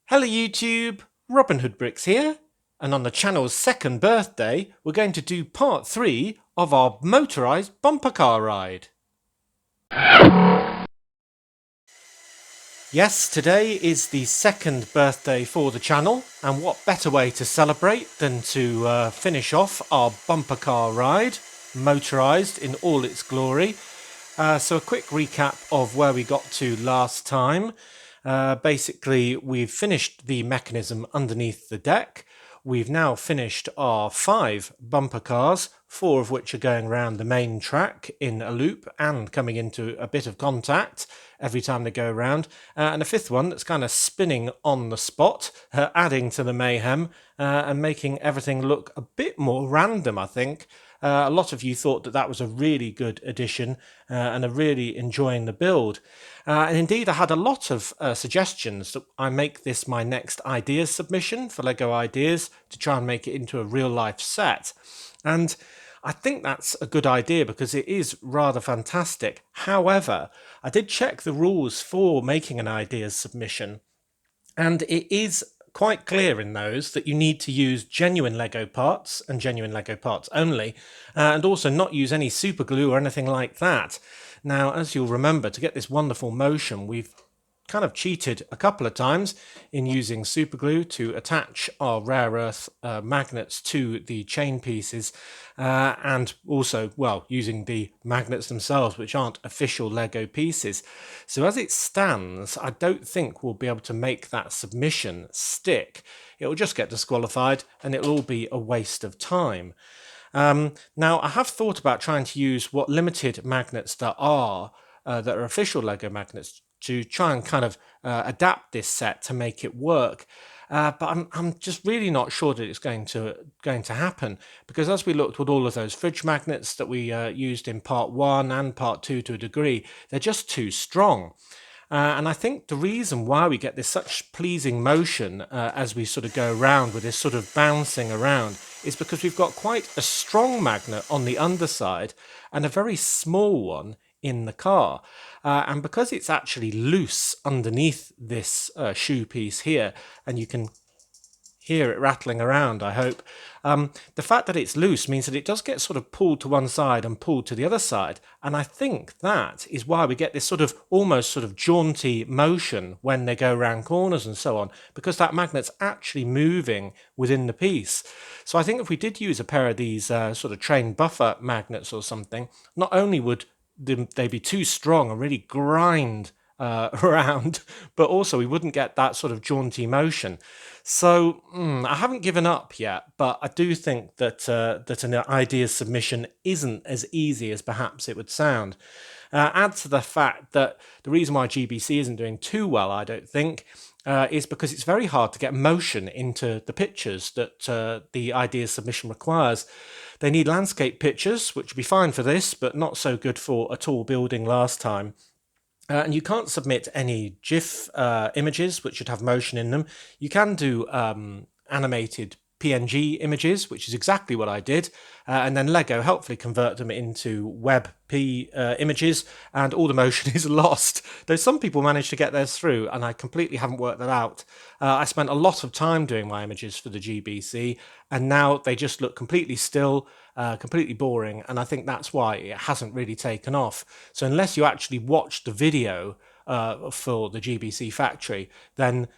Hello YouTube, Robin Hood Bricks here, and on the channel's second birthday we're going to do part 3 of our motorised bumper car ride. Yes, today is the second birthday for the channel, and what better way to celebrate than to finish off our bumper car ride, motorised in all its glory. So a quick recap of where we got to last time. Basically, we've finished the mechanism underneath the deck. We've now finished our 5 bumper cars, 4 of which are going around the main track in a loop and coming into a bit of contact every time they go around, and a 5th one that's kind of spinning on the spot, adding to the mayhem and making everything look a bit more random, I think. A lot of you thought that that was a really good addition and are really enjoying the build. And indeed, I had a lot of suggestions that I make this my next ideas submission for LEGO Ideas to try and make it into a real life set. And I think that's a good idea because it is rather fantastic. However, I did check the rules for making an ideas submission, and it is quite clear in those that you need to use genuine Lego parts and genuine Lego parts only, and also not use any super glue or anything like that. Now, as you'll remember, to get this wonderful motion, we've kind of cheated a couple of times in using super glue to attach our rare earth magnets to the chain pieces, and also, well, using the magnets themselves, which aren't official Lego pieces. So as it stands, I don't think we'll be able to make that submission stick. It will just get disqualified and it will all be a waste of time. Now, I have thought about trying to use what limited magnets there are that are official Lego magnets to try and kind of adapt this set to make it work. But I'm just really not sure that it's going to happen, because as we looked with all of those fridge magnets that we used in part 1 and part 2 to a degree, they're just too strong. And I think the reason why we get this such pleasing motion as we sort of go around with this sort of bouncing around is because we've got quite a strong magnet on the underside and a very small one in the car. And because it's actually loose underneath this shoe piece here, and you can hear it rattling around, I hope. The fact that it's loose means that it does get sort of pulled to one side and pulled to the other side. And I think that is why we get this sort of almost sort of jaunty motion when they go around corners and so on, because that magnet's actually moving within the piece. So I think if we did use a pair of these sort of train buffer magnets or something, not only would they be too strong and really grind around, but also we wouldn't get that sort of jaunty motion. So I haven't given up yet, but I do think that that an ideas submission isn't as easy as perhaps it would sound. Add to the fact that the reason why GBC isn't doing too well, I don't think, is because it's very hard to get motion into the pictures that the ideas submission requires. They need landscape pictures, which would be fine for this, but not so good for a tall building last time. And you can't submit any GIF images which should have motion in them. You can do animated PNG images, which is exactly what I did, and then Lego helpfully convert them into WebP images, and all the motion is lost. Though some people manage to get theirs through, and I completely haven't worked that out. I spent a lot of time doing my images for the GBC, and now they just look completely still, completely boring, and I think that's why it hasn't really taken off. So unless you actually watch the video for the GBC factory, then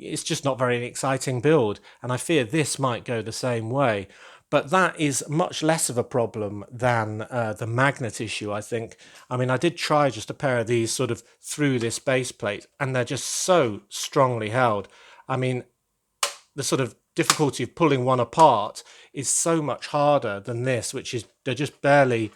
it's just not very exciting build, and I fear this might go the same way. But that is much less of a problem than the magnet issue, I think. I mean, I did try just a pair of these sort of through this base plate, and they're just so strongly held. I mean, the sort of difficulty of pulling one apart is so much harder than this, which is they're just barely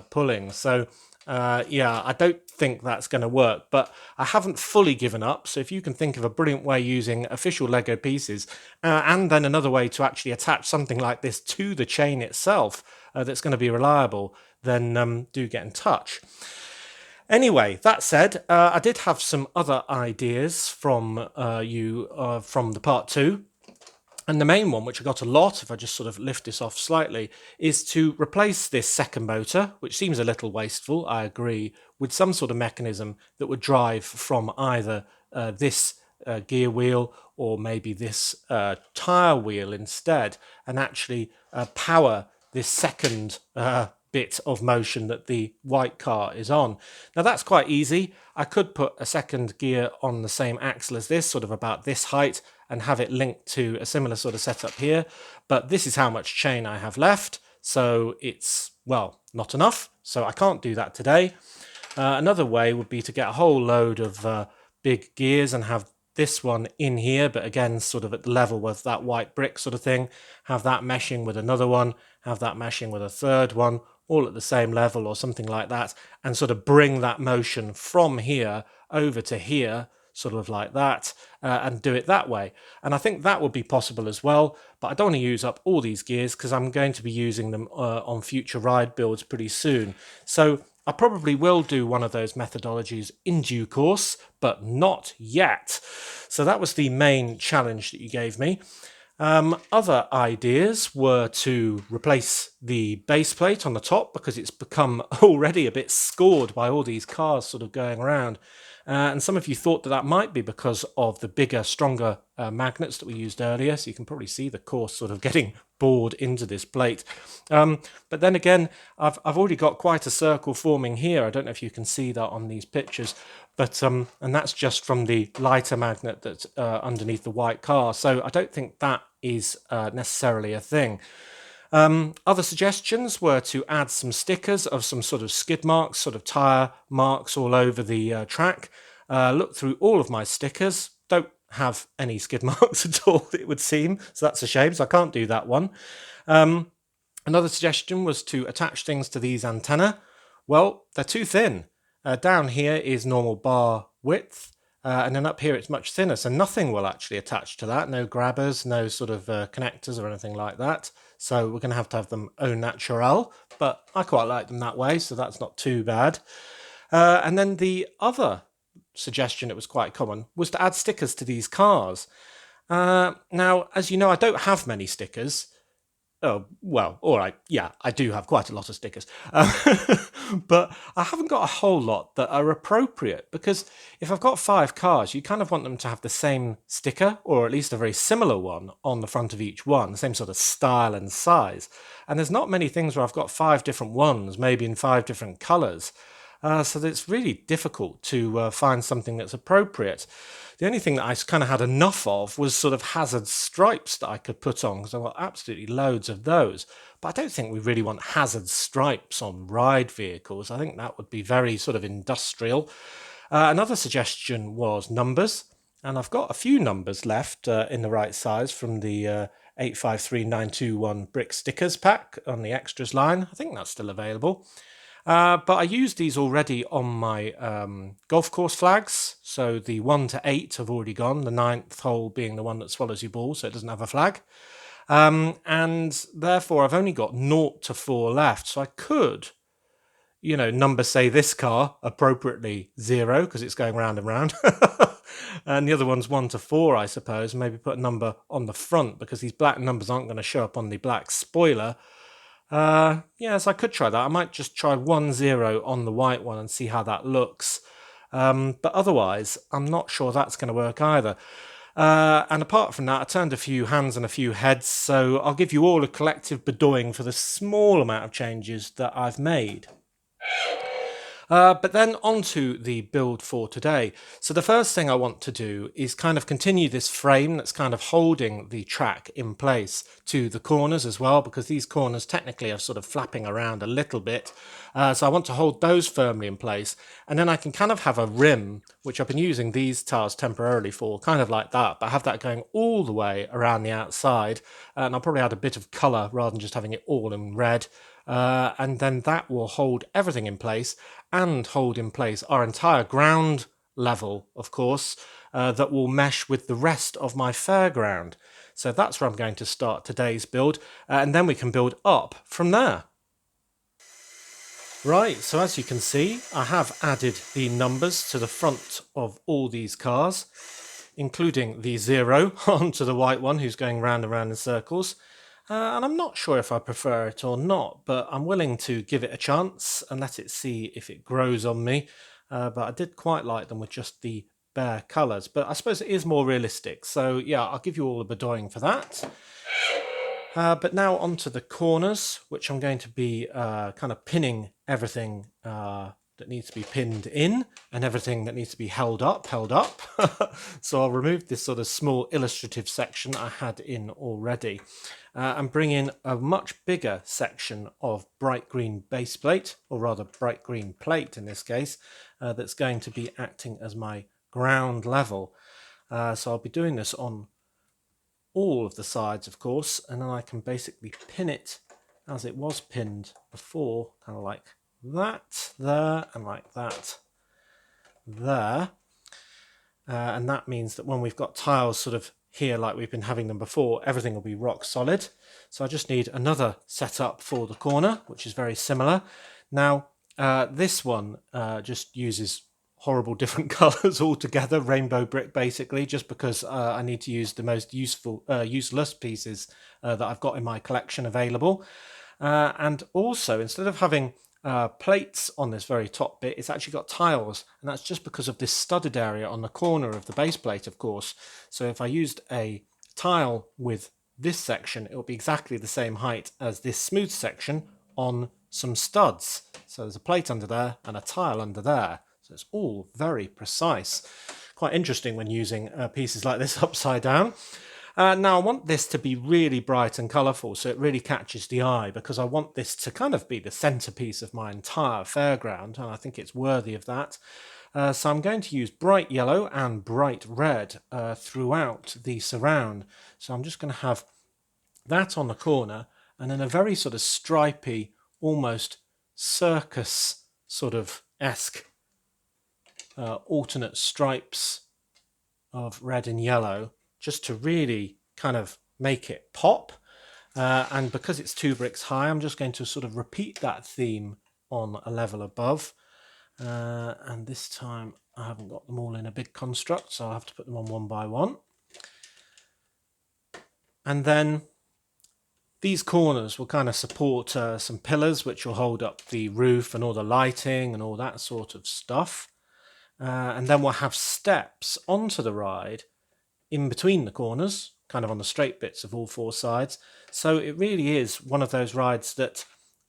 pulling. So yeah, I don't think that's going to work, but I haven't fully given up. So if you can think of a brilliant way using official Lego pieces, and then another way to actually attach something like this to the chain itself that's going to be reliable, then do get in touch. Anyway, that said, I did have some other ideas from you from the part 2. And the main one, which I got a lot, if I just sort of lift this off slightly, is to replace this second motor, which seems a little wasteful, I agree, with some sort of mechanism that would drive from either this gear wheel, or maybe this tyre wheel instead, and actually power this second bit of motion that the white car is on. Now that's quite easy. I could put a second gear on the same axle as this, sort of about this height, and have it linked to a similar sort of setup here, but this is how much chain I have left, so it's, well, not enough, so I can't do that today. Another way would be to get a whole load of big gears and have this one in here, but again, sort of at the level with that white brick sort of thing, have that meshing with another one, have that meshing with a third one, all at the same level or something like that, and sort of bring that motion from here over to here, sort of like that, and do it that way. And I think that would be possible as well, but I don't want to use up all these gears because I'm going to be using them on future ride builds pretty soon. So I probably will do one of those methodologies in due course, but not yet. So that was the main challenge that you gave me. Other ideas were to replace the base plate on the top because it's become already a bit scored by all these cars sort of going around. And some of you thought that that might be because of the bigger, stronger magnets that we used earlier. So you can probably see the course sort of getting bored into this plate. But then again, I've already got quite a circle forming here. I don't know if you can see that on these pictures, but and that's just from the lighter magnet that's underneath the white car. So I don't think that is necessarily a thing. Other suggestions were to add some stickers of some sort of skid marks, sort of tyre marks all over the track. Look through all of my stickers, don't have any skid marks at all, it would seem, so that's a shame, so I can't do that one. Another suggestion was to attach things to these antennae. Well, they're too thin. Down here is normal bar width, and then up here it's much thinner, so nothing will actually attach to that. No grabbers, no sort of connectors or anything like that. So we're going to have them au naturel, but I quite like them that way, so that's not too bad. And then the other suggestion that was quite common was to add stickers to these cars. Now, as you know, I don't have many stickers. Oh, well, all right. Yeah, I do have quite a lot of stickers. But I haven't got a whole lot that are appropriate, because if I've got 5 cars, you kind of want them to have the same sticker, or at least a very similar one on the front of each one, the same sort of style and size. And there's not many things where I've got 5 different ones, maybe in 5 different colours. So it's really difficult to find something that's appropriate. The only thing that I kind of had enough of was sort of hazard stripes that I could put on, because I've got absolutely loads of those. But I don't think we really want hazard stripes on ride vehicles. I think that would be very sort of industrial. Another suggestion was numbers, and I've got a few numbers left in the right size from the 853921 brick stickers pack on the extras line. I think that's still available. But I used these already on my golf course flags. So the 1 to 8 have already gone, the 9th hole being the one that swallows your ball, so it doesn't have a flag. And therefore, I've only got 0 to 4 left. So I could, number say this car appropriately 0 because it's going round and round. And the other one's 1 to 4, I suppose. Maybe put a number on the front because these black numbers aren't going to show up on the black spoiler. Yes, I could try that. I might just try 1-0 on the white one and see how that looks. But otherwise, I'm not sure that's going to work either. And apart from that, I turned a few hands and a few heads, so I'll give you all a collective bedoing for the small amount of changes that I've made. But then on to the build for today. So the first thing I want to do is kind of continue this frame that's kind of holding the track in place to the corners as well, because these corners technically are sort of flapping around a little bit. So I want to hold those firmly in place. And then I can kind of have a rim, which I've been using these tires temporarily for, kind of like that, but have that going all the way around the outside. And I'll probably add a bit of colour rather than just having it all in red. And then that will hold everything in place and hold in place our entire ground level, of course, that will mesh with the rest of my fairground. So that's where I'm going to start today's build, and then we can build up from there. Right, so as you can see, I have added the numbers to the front of all these cars, including the 0 onto the white one who's going round and round in circles. And I'm not sure if I prefer it or not, but I'm willing to give it a chance and let it see if it grows on me. But I did quite like them with just the bare colours, but I suppose it is more realistic. So yeah, I'll give you all a bedoying for that. But now onto the corners, which I'm going to be kind of pinning everything that needs to be pinned in and everything that needs to be held up. So I'll remove this sort of small illustrative section I had in already and bring in a much bigger section of bright green base plate, or rather bright green plate in this case, that's going to be acting as my ground level. So I'll be doing this on all of the sides, of course, and then I can basically pin it as it was pinned before, kind of like that there and like that there. And that means that when we've got tiles sort of here like we've been having them before, everything will be rock solid. So I just need another setup for the corner, which is very similar. Now this one just uses horrible different colours altogether, rainbow brick basically, just because I need to use the most useless pieces that I've got in my collection available. And also, instead of having plates on this very top bit, it's actually got tiles, and that's just because of this studded area on the corner of the base plate, of course. So if I used a tile with this section, it will be exactly the same height as this smooth section on some studs. So there's a plate under there and a tile under there. So it's all very precise. Quite interesting when using pieces like this upside down. Now I want this to be really bright and colourful, so it really catches the eye, because I want this to kind of be the centrepiece of my entire fairground, and I think it's worthy of that. So I'm going to use bright yellow and bright red throughout the surround. So I'm just going to have that on the corner, and then a very sort of stripy, almost circus sort of esque alternate stripes of red and yellow, just to really kind of make it pop. And because it's 2 bricks high, I'm just going to sort of repeat that theme on a level above. And this time I haven't got them all in a big construct, so I'll have to put them on one by one. And then these corners will kind of support some pillars which will hold up the roof and all the lighting and all that sort of stuff. And then we'll have steps onto the ride in between the corners, kind of on the straight bits of all 4 sides. So it really is one of those rides that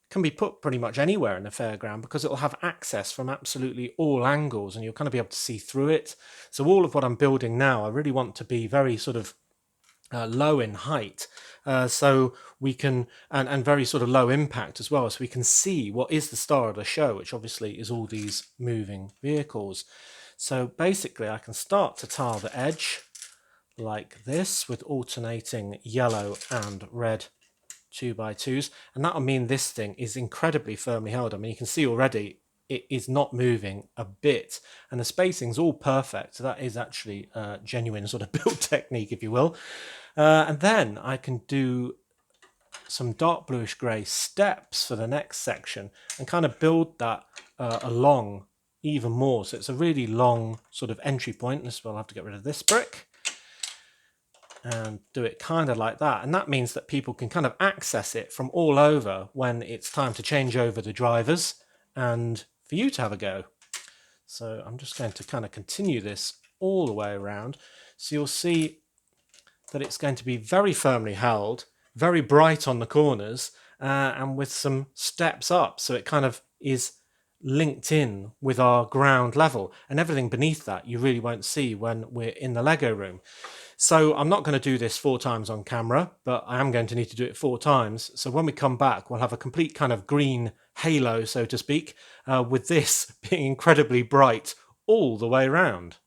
can be put pretty much anywhere in the fairground, because it will have access from absolutely all angles and you'll kind of be able to see through it. So all of what I'm building now, I really want to be very sort of low in height, so we can, and very sort of low impact as well, so we can see what is the star of the show, which obviously is all these moving vehicles. So basically I can start to tile the edge like this with alternating yellow and red 2x2s, and that'll mean this thing is incredibly firmly held. I mean, you can see already it is not moving a bit, and the spacing's all perfect. So that is actually a genuine sort of build technique, if you will. And then I can do some dark bluish grey steps for the next section and kind of build that along even more. So it's a really long sort of entry point. This will have to get rid of this brick and do it kind of like that. And that means that people can kind of access it from all over when it's time to change over the drivers and for you to have a go. So I'm just going to kind of continue this all the way around. So you'll see that it's going to be very firmly held, very bright on the corners, and with some steps up. So it kind of is linked in with our ground level, and everything beneath that you really won't see when we're in the Lego room. So I'm not going to do this 4 times on camera, but I am going to need to do it 4 times. So when we come back, we'll have a complete kind of green halo, so to speak, with this being incredibly bright all the way around.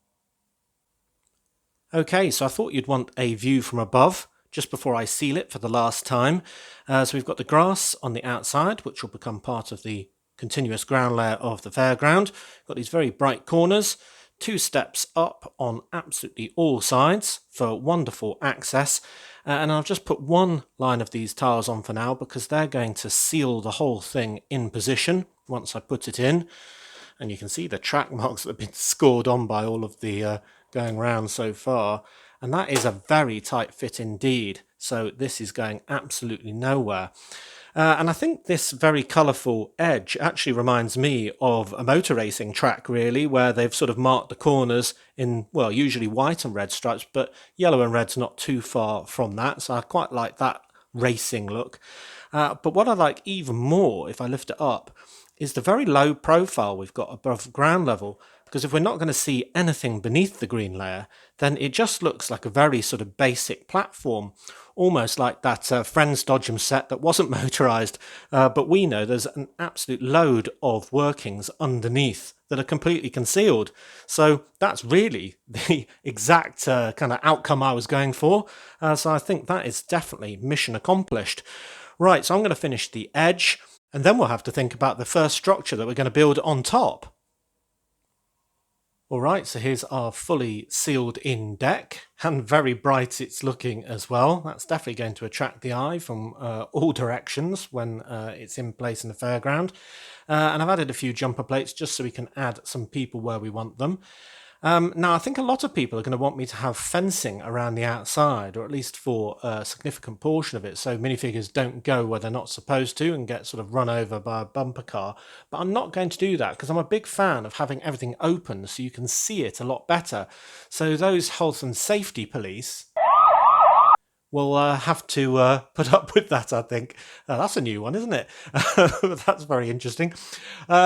Okay, so I thought you'd want a view from above just before I seal it for the last time. So we've got the grass on the outside, which will become part of the continuous ground layer of the fairground. Got these very bright corners, 2 steps up on absolutely all sides for wonderful access. And I'll just put 1 line of these tiles on for now, because they're going to seal the whole thing in position once I put it in. And you can see the track marks that have been scored on by all of the going round so far. And that is a very tight fit indeed. So this is going absolutely nowhere. And I think this very colourful edge actually reminds me of a motor racing track, really, where they've sort of marked the corners in, well, usually white and red stripes, but yellow and red's not too far from that. So I quite like that racing look. But what I like even more, if I lift it up, is the very low profile we've got above ground level. Because if we're not going to see anything beneath the green layer, then it just looks like a very sort of basic platform, almost like that Friends Dodgems set that wasn't motorized. But we know there's an absolute load of workings underneath that are completely concealed. So that's really the exact kind of outcome I was going for. So I think that is definitely mission accomplished. Right, so I'm going to finish the edge, and then we'll have to think about the first structure that we're going to build on top. Alright, so here's our fully sealed in deck, and very bright it's looking as well. That's definitely going to attract the eye from all directions when it's in place in the fairground. And I've added a few jumper plates just so we can add some people where we want them. Now, I think a lot of people are going to want me to have fencing around the outside, or at least for a significant portion of it, so minifigures don't go where they're not supposed to and get sort of run over by a bumper car. But I'm not going to do that because I'm a big fan of having everything open so you can see it a lot better. So those health and safety police will have to put up with that, I think. That's a new one, isn't it? That's very interesting.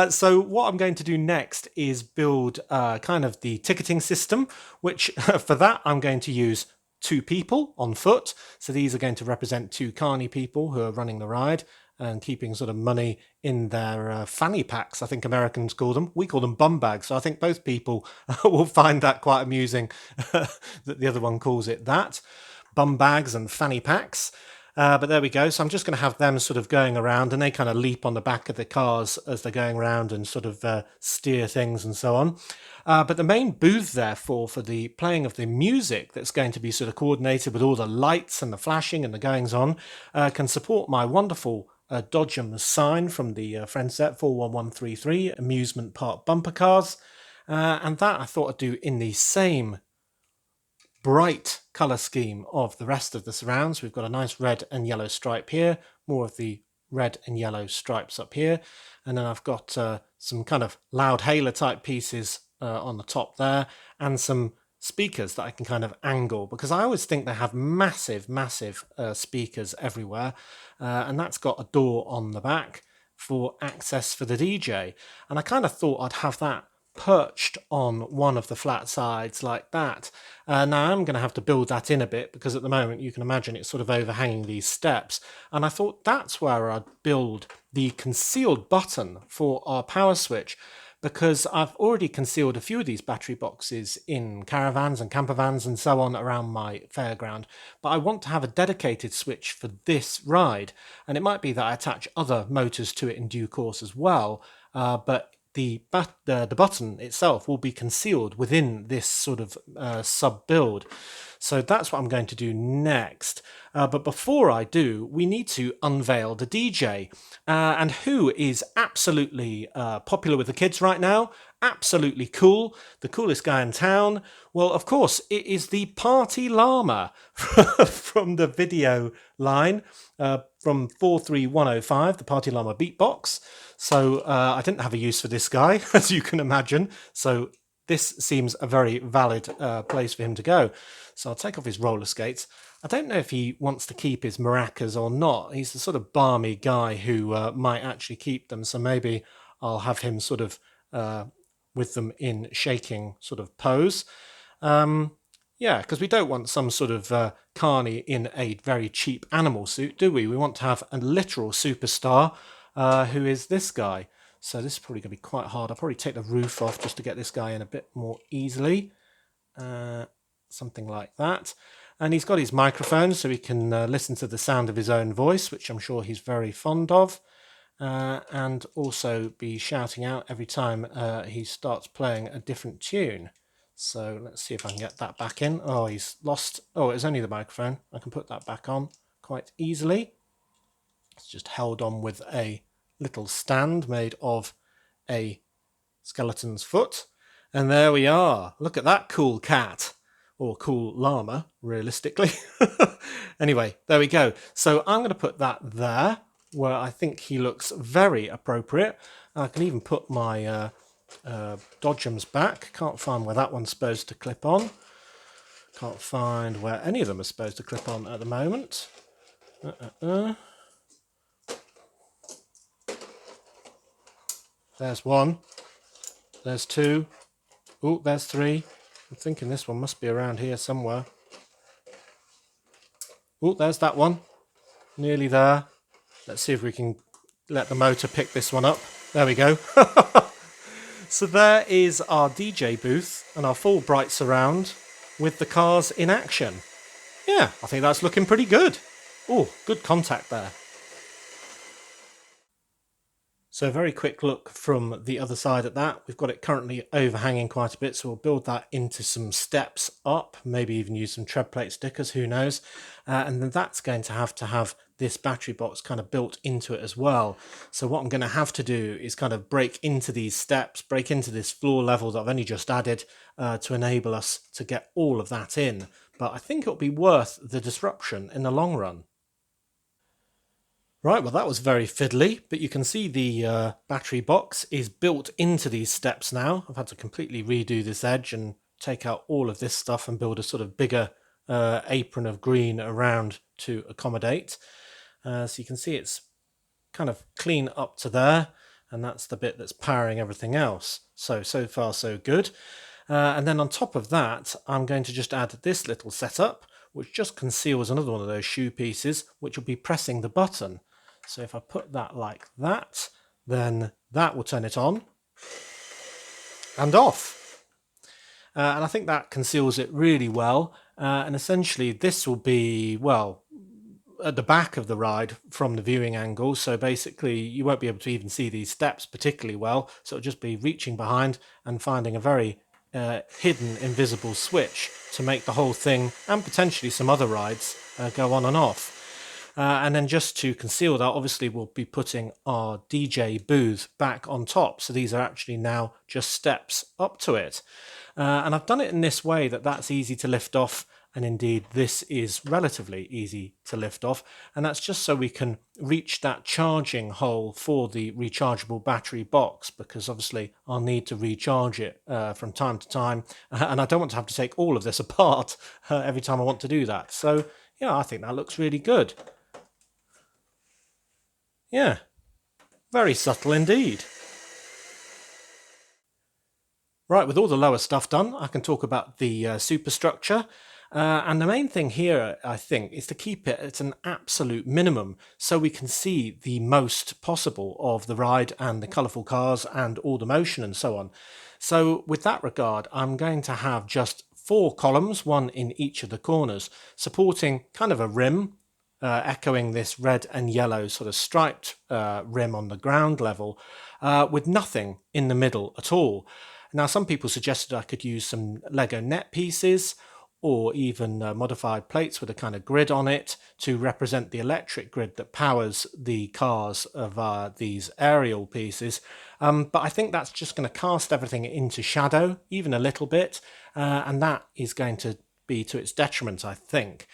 So what I'm going to do next is build kind of the ticketing system, which for that I'm going to use 2 people on foot. So these are going to represent 2 carny people who are running the ride and keeping sort of money in their fanny packs, I think Americans call them. We call them bum bags. So I think both people will find that quite amusing that the other one calls it that. Bum bags and fanny packs. But there we go. So I'm just going to have them sort of going around, and they kind of leap on the back of the cars as they're going around and sort of steer things and so on. But the main booth, therefore, for the playing of the music that's going to be sort of coordinated with all the lights and the flashing and the goings on, can support my wonderful Dodgems sign from the friend set 41133 amusement park bumper cars. And that I thought I'd do in the same bright colour scheme of the rest of the surrounds. We've got a nice red and yellow stripe here, more of the red and yellow stripes up here, and then I've got some kind of loud hailer type pieces on the top there, and some speakers that I can kind of angle, because I always think they have massive speakers everywhere, and that's got a door on the back for access for the DJ, and I kind of thought I'd have that perched on one of the flat sides like that. Now I'm going to have to build that in a bit because at the moment you can imagine it's sort of overhanging these steps, and I thought that's where I'd build the concealed button for our power switch, because I've already concealed a few of these battery boxes in caravans and camper vans and so on around my fairground, but I want to have a dedicated switch for this ride, and it might be that I attach other motors to it in due course as well, but the button itself will be concealed within this sort of sub build. So that's what I'm going to do next. But before I do, we need to unveil the DJ. And who is absolutely popular with the kids right now? Absolutely cool. The coolest guy in town. Well, of course, it is the Party Llama from the video line from 43105, the Party Llama beatbox. So I didn't have a use for this guy, as you can imagine. So this seems a very valid place for him to go. So I'll take off his roller skates. I don't know if he wants to keep his maracas or not. He's the sort of balmy guy who might actually keep them. So maybe I'll have him sort of with them in shaking sort of pose. Yeah, because we don't want some sort of carny in a very cheap animal suit, do we? We want to have a literal superstar who is this guy. So this is probably going to be quite hard. I'll probably take the roof off just to get this guy in a bit more easily. Something like that. And he's got his microphone so he can listen to the sound of his own voice, which I'm sure he's very fond of. And also be shouting out every time he starts playing a different tune. So let's see if I can get that back in. Oh, he's lost. Oh, it's only the microphone. I can put that back on quite easily. It's just held on with a little stand made of a skeleton's foot. And there we are. Look at that cool cat. Or cool llama, realistically. Anyway, there we go. So I'm going to put that there. where I think he looks very appropriate. I can even put my Dodgems back. Can't find where that one's supposed to clip on. Can't find where any of them are supposed to clip on at the moment. There's one. There's two. Oh, there's three. I'm thinking this one must be around here somewhere. Oh, there's that one. Nearly there. Let's see if we can let the motor pick this one up. There we go. So there is our DJ booth and our full bright surround with the cars in action. Yeah, I think that's looking pretty good. Oh, good contact there. So a very quick look from the other side at that. We've got it currently overhanging quite a bit, so we'll build that into some steps up, maybe even use some tread plate stickers, who knows. And then that's going to have this battery box kind of built into it as well. So what I'm going to have to do is kind of break into these steps, break into this floor level that I've only just added to enable us to get all of that in. But I think it'll be worth the disruption in the long run. Right, well that was very fiddly, but you can see the battery box is built into these steps now. I've had to completely redo this edge and take out all of this stuff and build a sort of bigger apron of green around to accommodate. So you can see it's kind of clean up to there, and that's the bit that's powering everything else. So far so good. And then on top of that, I'm going to just add this little setup, which just conceals another one of those shoe pieces, which will be pressing the button. So if I put that like that, then that will turn it on and off. And I think that conceals it really well. And essentially this will be, well, at the back of the ride from the viewing angle. So basically you won't be able to even see these steps particularly well. So it'll just be reaching behind and finding a very hidden invisible switch to make the whole thing, and potentially some other rides, go on and off. And then just to conceal that, obviously we'll be putting our DJ booth back on top. So these are actually now just steps up to it. And I've done it in this way that's easy to lift off. And indeed, this is relatively easy to lift off. And that's just so we can reach that charging hole for the rechargeable battery box, because obviously I'll need to recharge it from time to time. And I don't want to have to take all of this apart every time I want to do that. So yeah, I think that looks really good. Yeah, very subtle indeed. Right, with all the lower stuff done, I can talk about the superstructure. And the main thing here, I think, is to keep it at an absolute minimum so we can see the most possible of the ride and the colourful cars and all the motion and so on. So with that regard, I'm going to have just 4 columns, one in each of the corners, supporting kind of a rim, echoing this red and yellow sort of striped rim on the ground level, with nothing in the middle at all. Now, some people suggested I could use some Lego net pieces, or even modified plates with a kind of grid on it to represent the electric grid that powers the cars of these aerial pieces. But I think that's just going to cast everything into shadow, even a little bit, and that is going to be to its detriment, I think.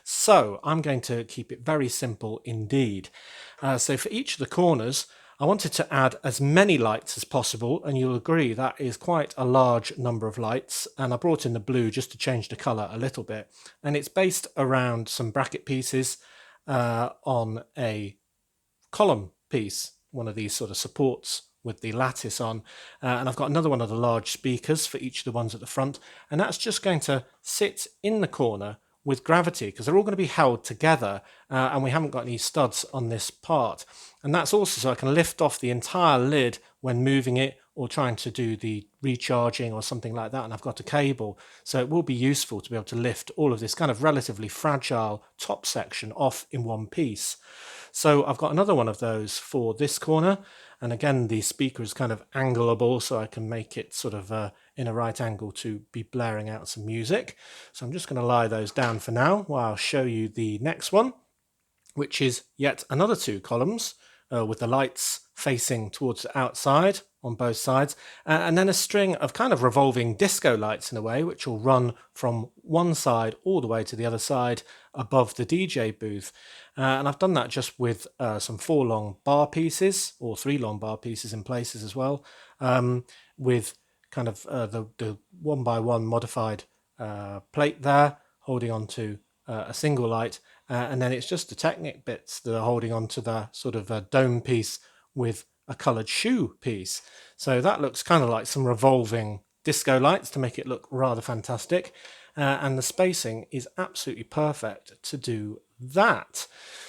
So I'm going to keep it very simple indeed. So for each of the corners, I wanted to add as many lights as possible, and you'll agree that is quite a large number of lights, and I brought in the blue just to change the colour a little bit. And it's based around some bracket pieces on a column piece, one of these sort of supports with the lattice on, and I've got another one of the large speakers for each of the ones at the front, and that's just going to sit in the corner with gravity, because they're all going to be held together, and we haven't got any studs on this part. And that's also so I can lift off the entire lid when moving it or trying to do the recharging or something like that, and I've got a cable. So it will be useful to be able to lift all of this kind of relatively fragile top section off in one piece. So I've got another one of those for this corner, and again the speaker is kind of angleable, so I can make it sort of in a right angle to be blaring out some music. So I'm just going to lie those down for now while I'll show you the next one, which is yet another 2 columns with the lights facing towards the outside on both sides, and then a string of kind of revolving disco lights in a way, which will run from one side all the way to the other side above the DJ booth. And I've done that just with some 4 long bar pieces, or 3 long bar pieces in places as well, with kind of the 1x1 modified plate there holding on to a single light, and then it's just the Technic bits that are holding on to the sort of dome piece with a coloured shoe piece. So that looks kind of like some revolving disco lights to make it look rather fantastic, and the spacing is absolutely perfect to do that.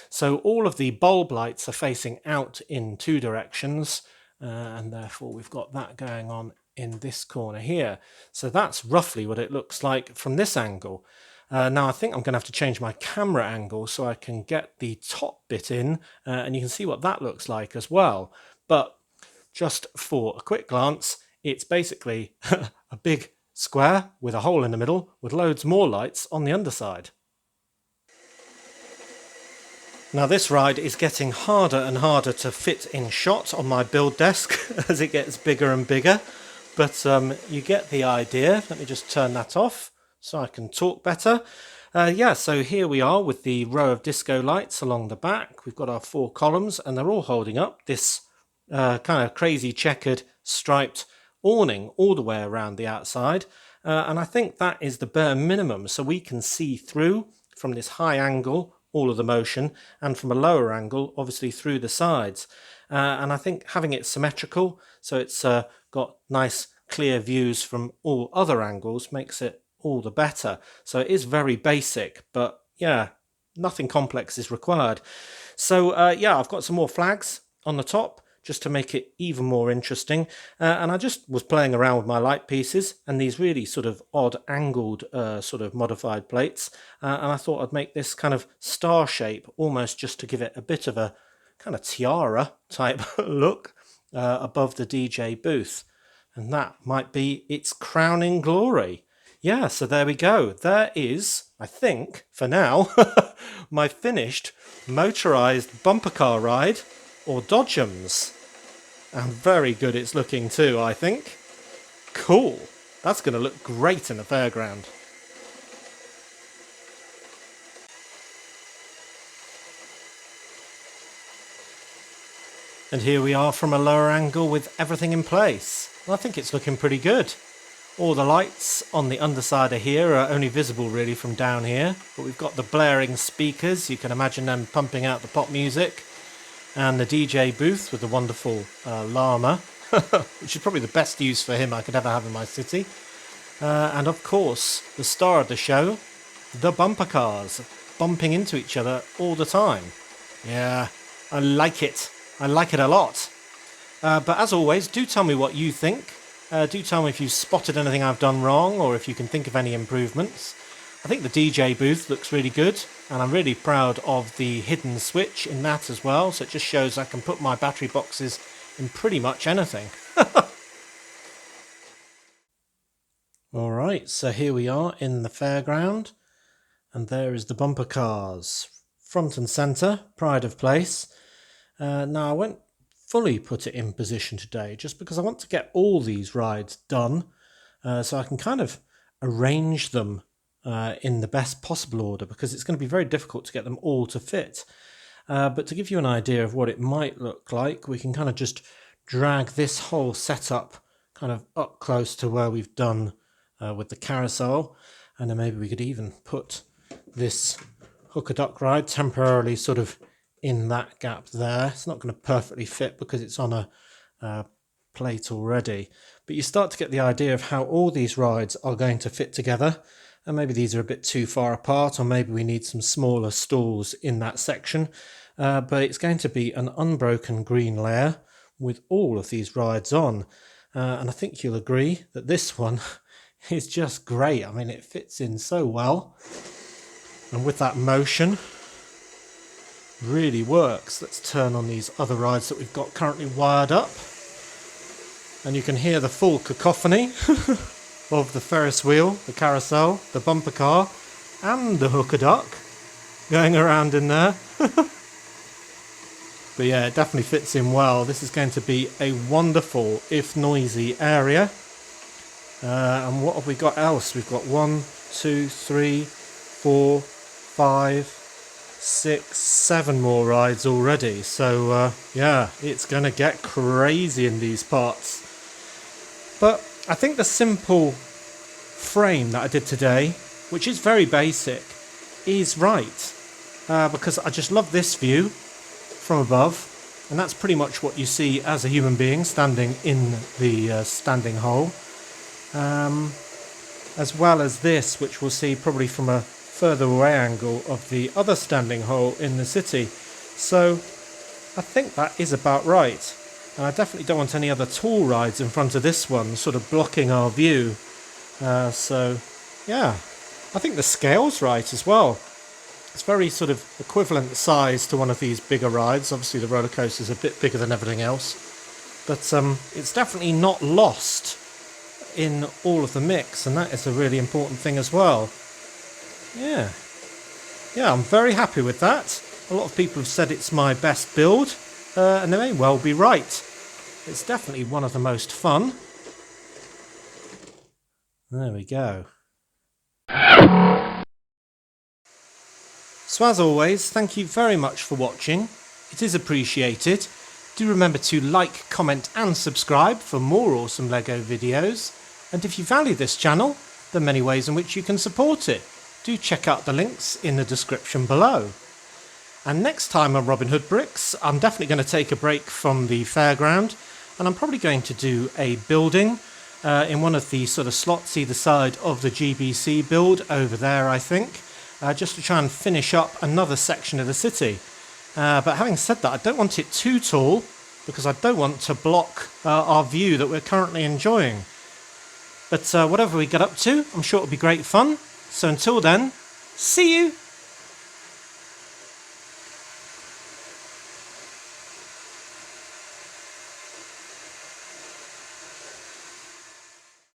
So all of the bulb lights are facing out in 2 directions, and therefore we've got that going on in this corner here. So that's roughly what it looks like from this angle. Now I think I'm going to have to change my camera angle so I can get the top bit in, and you can see what that looks like as well. But just for a quick glance, it's basically a big square with a hole in the middle with loads more lights on the underside. Now this ride is getting harder and harder to fit in shot on my build desk as it gets bigger and bigger, but you get the idea. Let me just turn that off so I can talk better. Yeah, so here we are with the row of disco lights along the back. We've got our 4 columns and they're all holding up this kind of crazy checkered striped awning all the way around the outside, and I think that is the bare minimum, so we can see through from this high angle all of the motion, and from a lower angle obviously through the sides, and I think having it symmetrical so it's got nice clear views from all other angles makes it all the better. So it is very basic, but yeah, nothing complex is required. So yeah, I've got some more flags on the top just to make it even more interesting, and I just was playing around with my light pieces and these really sort of odd angled sort of modified plates, and I thought I'd make this kind of star shape almost just to give it a bit of a kind of tiara type look above the DJ booth, and that might be its crowning glory. Yeah, so there we go. There is, I think, for now, my finished motorised bumper car ride, or Dodgems. And very good it's looking too, I think. Cool. That's going to look great in the fairground. And here we are from a lower angle with everything in place. I think it's looking pretty good. All the lights on the underside of here are only visible really from down here, but we've got the blaring speakers, you can imagine them pumping out the pop music, and the DJ booth with the wonderful llama, which is probably the best use for him I could ever have in my city, and of course the star of the show, the bumper cars, bumping into each other all the time. Yeah, I like it a lot. But as always, do tell me what you think. Do tell me if you've spotted anything I've done wrong, or if you can think of any improvements. I think the DJ booth looks really good, and I'm really proud of the hidden switch in that as well, so it just shows I can put my battery boxes in pretty much anything. Alright, so here we are in the fairground, and there is the bumper cars, front and centre, pride of place. Now I won't fully put it in position today, just because I want to get all these rides done, so I can kind of arrange them in the best possible order, because it's going to be very difficult to get them all to fit. But to give you an idea of what it might look like, we can kind of just drag this whole setup kind of up close to where we've done with the carousel, and then maybe we could even put this hooker duck ride temporarily sort of in that gap there. It's not going to perfectly fit because it's on a plate already, but you start to get the idea of how all these rides are going to fit together, and maybe these are a bit too far apart, or maybe we need some smaller stalls in that section, but it's going to be an unbroken green layer with all of these rides on, and I think you'll agree that this one is just great. I mean, it fits in so well, and with that motion really works. Let's turn on these other rides that we've got currently wired up, and you can hear the full cacophony of the Ferris wheel, the carousel, the bumper car, and the hooker duck going around in there. But yeah, it definitely fits in well. This is going to be a wonderful, if noisy, area. And what have we got else? We've got 1, 2, 3, 4, 5, 6, 7 more rides already. So yeah, it's going to get crazy in these parts. But I think the simple frame that I did today, which is very basic, is right. Because I just love this view from above. And that's pretty much what you see as a human being standing in the standing hole. As well as this, which we'll see probably from a further away angle of the other standing hole in the city. So I think that is about right. And I definitely don't want any other tall rides in front of this one, sort of blocking our view. So yeah, I think the scale's right as well. It's very sort of equivalent size to one of these bigger rides. Obviously the roller coaster is a bit bigger than everything else. But it's definitely not lost in all of the mix, and that is a really important thing as well. Yeah, I'm very happy with that. A lot of people have said it's my best build, and they may well be right. It's definitely one of the most fun. There we go. So as always, thank you very much for watching. It is appreciated. Do remember to like, comment and subscribe for more awesome LEGO videos. And if you value this channel, there are many ways in which you can support it. Do check out the links in the description below. And next time on Robin Hood Bricks, I'm definitely going to take a break from the fairground, and I'm probably going to do a building in one of the sort of slots either side of the GBC build over there, I think, just to try and finish up another section of the city. But having said that, I don't want it too tall because I don't want to block our view that we're currently enjoying. But whatever we get up to, I'm sure it'll be great fun. So until then, see you